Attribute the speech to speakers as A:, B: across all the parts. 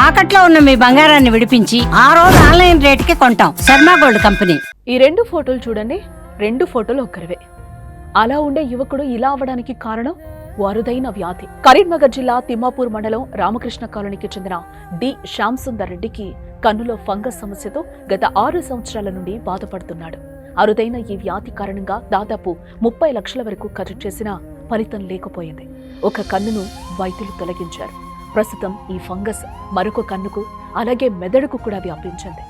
A: తాకట్లో ఉన్న మీ బంగారాన్ని విడిపించి ఆ రోజు ఆన్లైన్ రేటుకి కొంటాం. Sharma gold company.
B: ఈ 2 ఫోటోలు చూడండి. 2 ఫోటోలు ఒక్కరివే. అలా ఉండే యువకుడు ఇలా అవ్వడానికి కారణం అరుదైన వ్యాధి. కరీంనగర్ జిల్లా తిమ్మాపూర్ మండలం రామకృష్ణ కాలనీకి చెందిన డి శ్యామ్ సుందర్ రెడ్డికి కన్నులో ఫంగస్ సమస్యతో గత 6 సంవత్సరాల నుండి బాధపడుతున్నాడు. అరుదైన ఈ వ్యాధి కారణంగా దాదాపు 30 లక్షల వరకు ఖర్చు చేసినా ఫలితం లేకపోయింది. ఒక కన్నును వైద్యులు తొలగించారు. ప్రస్తుతం ఈ ఫంగస్ మరొక కన్నుకు అలాగే మెదడుకు కూడా వ్యాపించింది.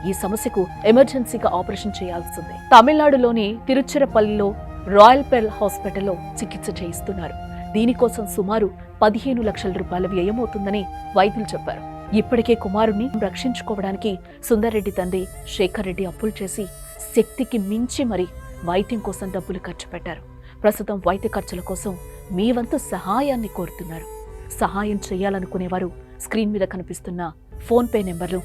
B: ఈ సమస్యకు ఎమర్జెన్సీగా ఆపరేషన్ చేయాల్సింది. తమిళనాడులోని తిరుచిరపల్లిలో రాయల్ పెర్ల్ హాస్పిటల్లో చికిత్స చేయిస్తున్నారు. దీనికోసం సుమారు 15 లక్షల రూపాయల వ్యయమవుతుందని వైద్యులు చెప్పారు. ఇప్పటికే కుమారుణ్ణి రక్షించుకోవడానికి సుందర్ రెడ్డి తండ్రి శేఖర్ రెడ్డి అప్పులు చేసి శక్తికి మించి మరి వైద్యం కోసం డబ్బులు ఖర్చు పెట్టారు. ప్రస్తుతం వైద్య ఖర్చుల కోసం మీ వంతు సహాయాన్ని కోరుతున్నారు. సహాయం చేయాలనుకునేవారు స్క్రీన్ మీద కనిపిస్తున్న ఫోన్ పే నెంబర్లు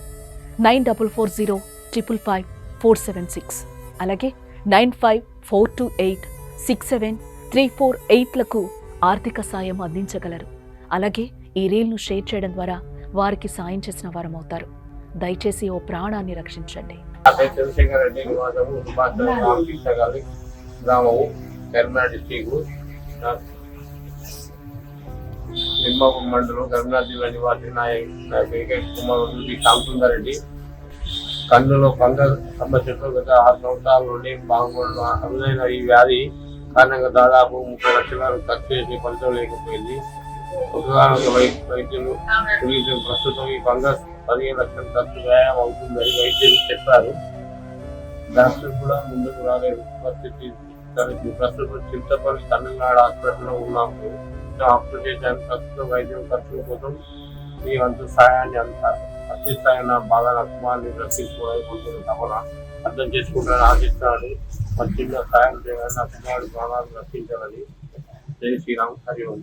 B: 9440555476 అలాగే 9542867348లకు ఆర్థిక సాయం అందించగలరు. అలాగే ఈ రీల్ను షేర్ చేయడం ద్వారా వారికి సాయం చేసిన వారమవుతారు. దయచేసి ఓ ప్రాణాన్ని రక్షించండి.
C: చంద్రశేఖర్ రెడ్డి నివాసము రామకృష్ణ గారి గ్రామము కరీంనగర్ డిస్టిక్ తిమ్మాపూర్ మండలం కరీంనగర్ జిల్లా నివాసి నా కుమారుడు డి శ్యామ్ సుందర్ రెడ్డి కన్నులో ఫంగస్ సమస్యతో గత 6 సంవత్సరాల నుండి బాగుపడిన అరుదైన ఈ వ్యాధి కారణంగా దాదాపు 30 లక్షల ఖర్చు చేసి ఫలితం లేకపోయింది. ఒకగానొక వైద్యులు ప్రస్తుతం ఈ ఫంగస్ 15 లక్షల ఖర్చు వ్యయం అవుతుందని వైద్యులు చెప్పారు. డాక్టర్ కూడా ముందుకు రాలేదు. ప్రస్తుతం చింతపల్లి తమిళనాడు హాస్పిటల్లో ఉన్నాము. ఆపరేషన్ చేశాను. ప్రస్తుతం వైద్యం ఖర్చుల కోసం మీ వంతు సహాయాన్ని అంటారు. అర్థిస్తాయన్న బాధ నా కుమారుని రక్షించుకోవడానికి కొంచెం తపన అర్థం చేసుకుంటానని ఆశిస్తున్నాడు. మరి చిన్న సహాయం చేయాలని నా కుమారుడు ప్రాణాలను రక్షించాలని. జై శ్రీరామ్. హరి ఓం.